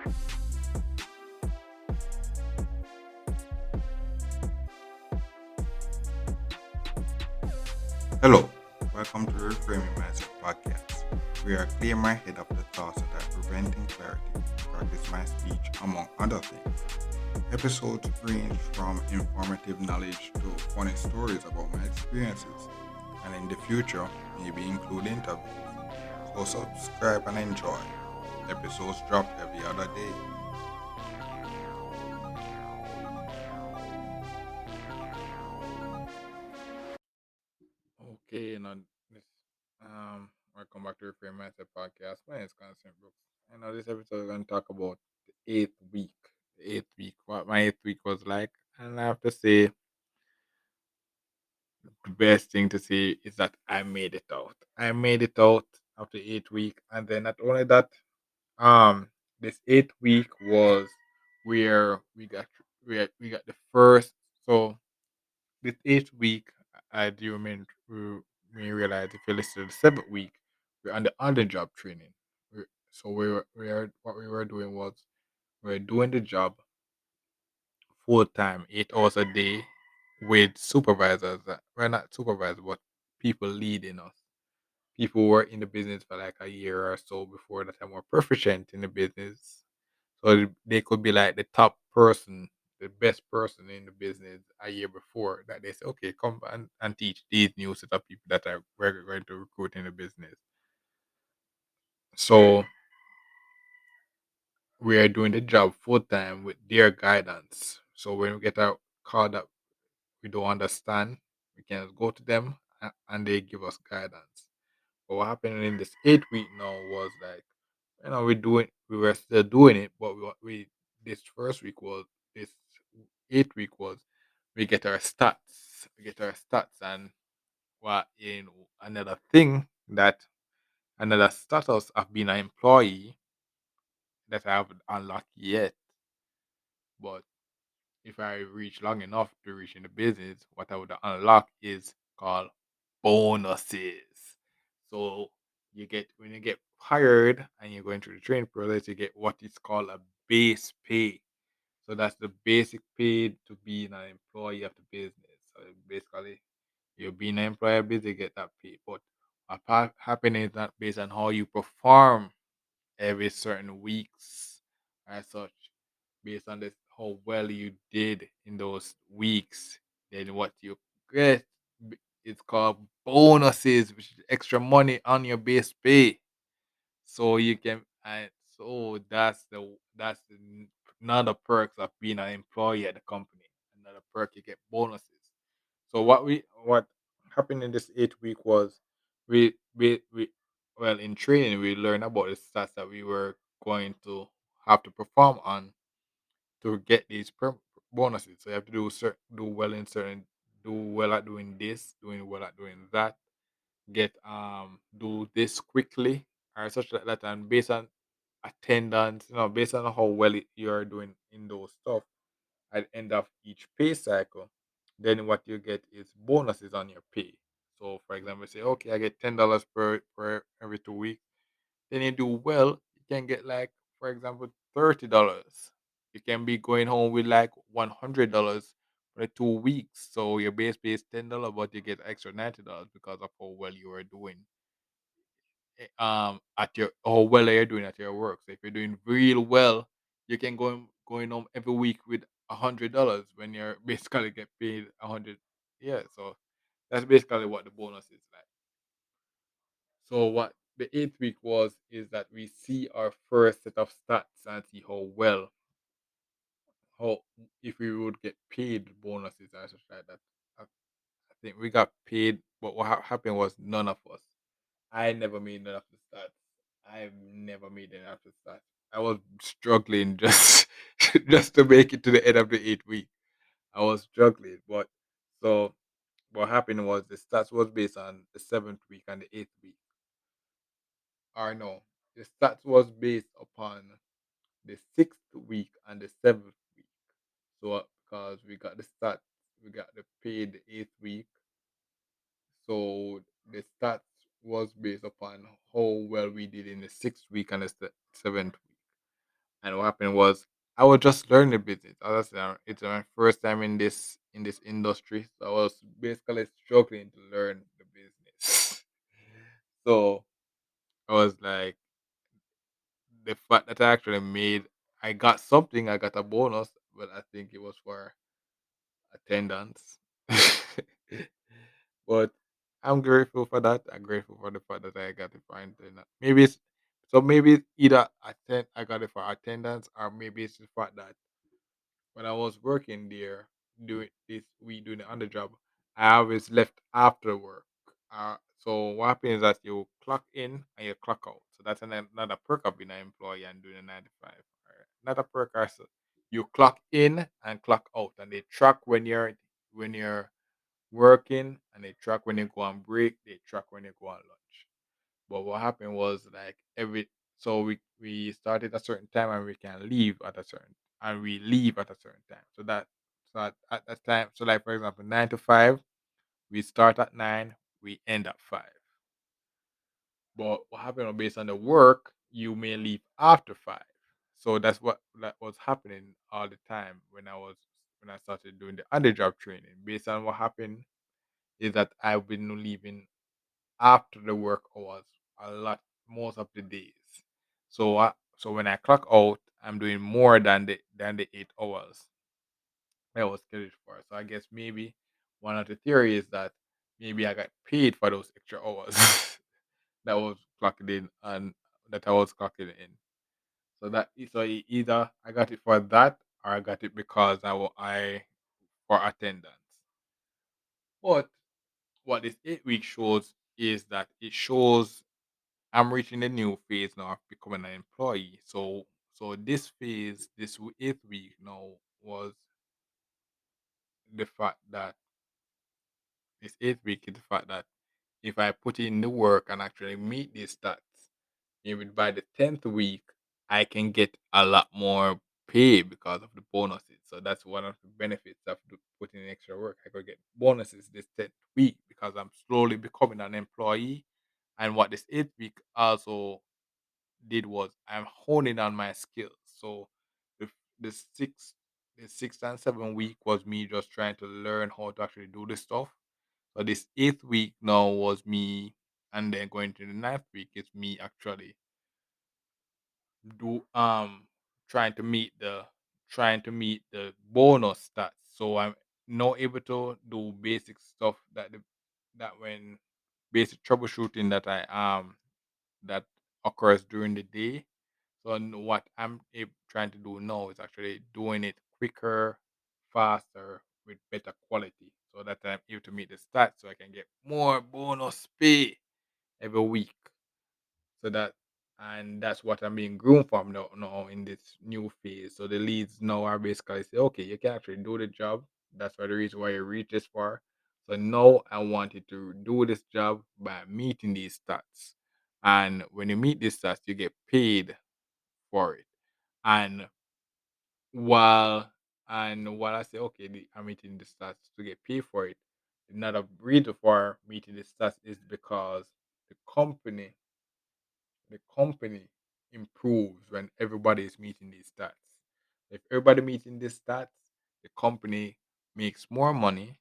Hello, welcome to the Reframing Mindset podcast. We are clear my head of the thoughts that are preventing clarity, practice my speech, among other things. Episodes range from informative knowledge to funny stories about my experiences, and in the future, maybe include interviews. So subscribe and enjoy. Episodes drop every other day. Okay, now this welcome back to Reframe Mindset Podcast. My name is Constant Brooks. And now this episode we're gonna talk about the eighth week. The eighth week, what my eighth week was like. And I have to say the best thing to say is that I made it out. I made it out after 8 week. And then not only that, um this 8 week was where we got the first. So this 8 week, I do me realize if you listen to the 7th week, we're on the job training. So what we were doing was we were doing the job full time, 8 hours a day, with supervisors. We're not supervisors, but people leading us. People who were in the business for like a year or so before that and were proficient in the business. So they could be like the top person, the best person in the business a year before that they say, okay, come and teach these new set of people that are we're going to recruit in the business. So we are doing the job full time with their guidance. So when we get a call that we don't understand, we can go to them and they give us guidance. But what happened in this 8 week now was like, we were still doing it, but we this first week was this 8 week was we get our stats, and what in another thing that another status of being an employee that I haven't unlocked yet, but if I reach long enough to reach in the business, what I would unlock is called bonuses. So you get when you get hired and you're going through the training process, you get what is called a base pay. So that's the basic pay to be an employee of the business. So basically, you're being an employee of business, you get that pay. But what happening is not based on how you perform every certain weeks as such, based on this how well you did in those weeks, then what you get it's called bonuses, which is extra money on your base pay. So you can and so that's another perks of being an employee at the company. Another perk, you get bonuses. So what happened in this 8 week was we well, in training we learned about the stats that we were going to have to perform on to get these bonuses. So you have to do well at doing this, doing well at doing that, get do this quickly or such like that, and based on attendance, based on how well you're doing in those stuff at the end of each pay cycle, then what you get is bonuses on your pay. So for example, say, okay, I get $10 per every 2 weeks. Then you do well, you can get like, for example, $30. You can be going home with like $100 for the 2 weeks. So your base pay is $10, but you get extra $90 because of how well you are doing at your how well you're doing at your work. So if you're doing real well, you can going home every week with $100 when you're basically get paid 100. Yeah, so that's basically what the bonus is like. So what the 8 week was is that we see our first set of stats and see how if we would get paid bonuses and such like that. I think we got paid, but what happened was none of us. I never made none of the stats. I've never made any of the stats. I was struggling just just to make it to the end of the 8 week. I was struggling, but so what happened was the stats was based on the 7th week and the 8th week. Or no, the stats was based upon the 6th week and the 7th week. So because we got the stats, we got the paid the 8th week. So the stats was based upon how well we did in the 6th week and the 7th week. And what happened was I was just learning the business. As I said, it's my first time in this industry, so I was basically struggling to learn the business. So I was like, the fact that I actually made, I got something, I got a bonus, but I think it was for attendance. But I'm grateful for that. I'm grateful for the fact that I got it for attendance. Maybe it's either I got it for attendance, or maybe it's the fact that when I was working there doing this, we doing the other job, I always left after work. So what happens is that you clock in and you clock out. So that's another perk of being an employee and doing a 9 to 5. Not a perk, also. You clock in and clock out, and they track when you're working, and they track when you go on break. They track when you go on lunch. But what happened was like we start at a certain time and we can leave at a certain and we leave at a certain time. At that time, so like for example, 9 to 5, we start at 9, we end at 5. But what happened based on the work, you may leave after 5. So that was happening all the time when I started doing the underjob training. Based on what happened is that I've been leaving after the work hours a lot most of the days. So when I clock out, I'm doing more than the 8 hours that was scheduled for. So I guess maybe one of the theories is that maybe I got paid for those extra hours that was clocked in and that I was clocking in. Either I got it for that or I got it because I for attendance. But what this 8 week shows is that it shows I'm reaching a new phase now of becoming an employee. So this phase, 8th week now was the fact that this 8th week is the fact that if I put in the work and actually meet these stats, maybe by the 10th week, I can get a lot more pay because of the bonuses. So that's one of the benefits of putting in extra work. I could get bonuses this 10th week because I'm slowly becoming an employee. And what this 8th week also did was I'm honing on my skills. So the the sixth and 7th week was me just trying to learn how to actually do this stuff. So this 8th week now was me, and then going to the 9th week is me actually do trying to meet the bonus stats. So I'm now able to do basic stuff that when basic troubleshooting that occurs during the day. So what trying to do now is actually doing it quicker, faster, with better quality, so that I'm able to meet the stats, so I can get more bonus pay every week. So that's what I'm being groomed from now in this new phase. So the leads now are basically say, okay, you can actually do the job. That's why the reason why you reach this far. So now I want you to do this job by meeting these stats. And when you meet these stats, you get paid for it. And while while I say, okay, I'm meeting the stats to get paid for it, another reason for meeting the stats is because the company the company improves when everybody is meeting these stats. If everybody meeting these stats, the company makes more money,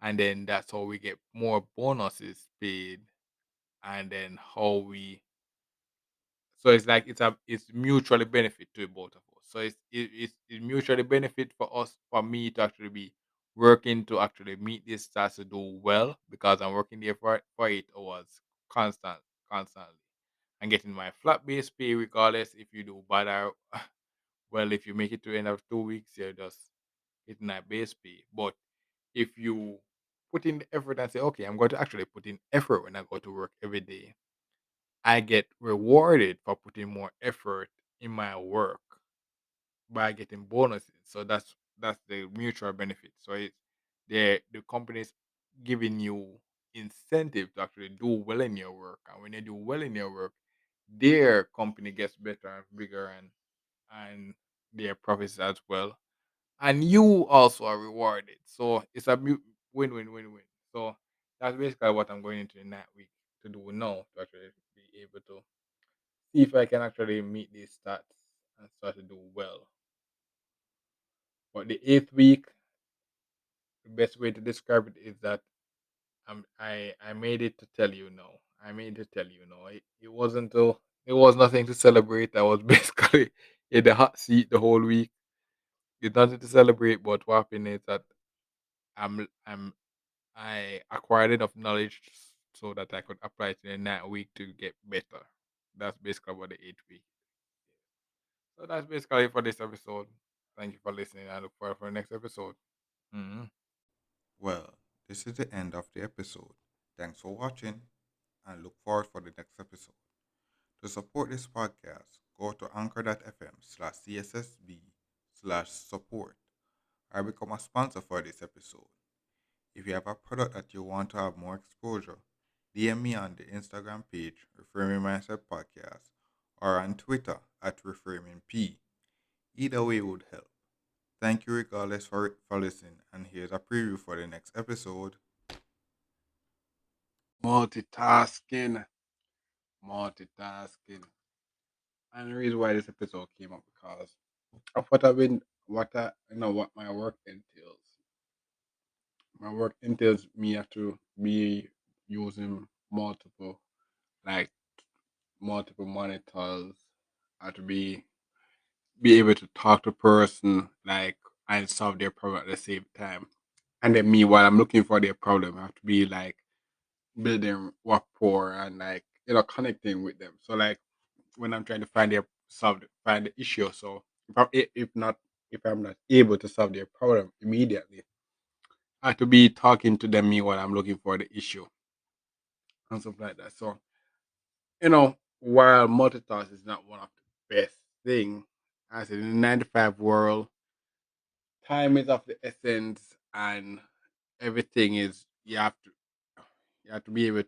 and then that's how we get more bonuses paid, and then how we so it's like it's mutually benefit to both of us. So it's mutually benefit for us, for me to actually be working to actually meet this task to do well, because I'm working there for 8 hours constant constantly and getting my flat base pay regardless if you do bad or well, if you make it to the end of 2 weeks, you're just hitting that base pay. But if you put in the effort and say, okay, I'm going to actually put in effort when I go to work every day, I get rewarded for putting more effort in my work by getting bonuses. So that's the mutual benefit. So it's the company's giving you incentive to actually do well in your work. And when you do well in your work, their company gets better and bigger, and their profits as well. And you also are rewarded. So it's a win-win-win-win. So that's basically what I'm going into in that week to do now, to actually be able to see if I can actually meet these stats and start to do well. But the eighth week, the best way to describe it is that I made it to tell you no. I made it to tell you no. It wasn't it was nothing to celebrate. I was basically in the hot seat the whole week. It's nothing to celebrate, but what happened is that I'm I acquired enough knowledge so that I could apply it in the ninth week to get better. That's basically what the eighth week. So that's basically it for this episode. Thank you for listening. I look forward for the next episode. Mhm. Well, this is the end of the episode. Thanks for watching and look forward for the next episode. To support this podcast, go to anchor.fm/cssb/support or become a sponsor for this episode. If you have a product that you want to have more exposure, DM me on the Instagram page, Reframing Mindset Podcast, or on Twitter at ReframingP. Either way would help. Thank you regardless for listening, and here's a preview for the next episode. Multitasking. Multitasking. And the reason why this episode came up because of what my work entails. My work entails me have to be using like multiple monitors. I have to be able to talk to person like and solve their problem at the same time. And then me while I'm looking for their problem, I have to be like building rapport and like connecting with them. So like when I'm trying to find the issue. So if I'm not able to solve their problem immediately, I have to be talking to them me while I'm looking for the issue and stuff like that. So while multitask is not one of the best thing, as in the 95 world, time is of the essence, and everything is you have to be able to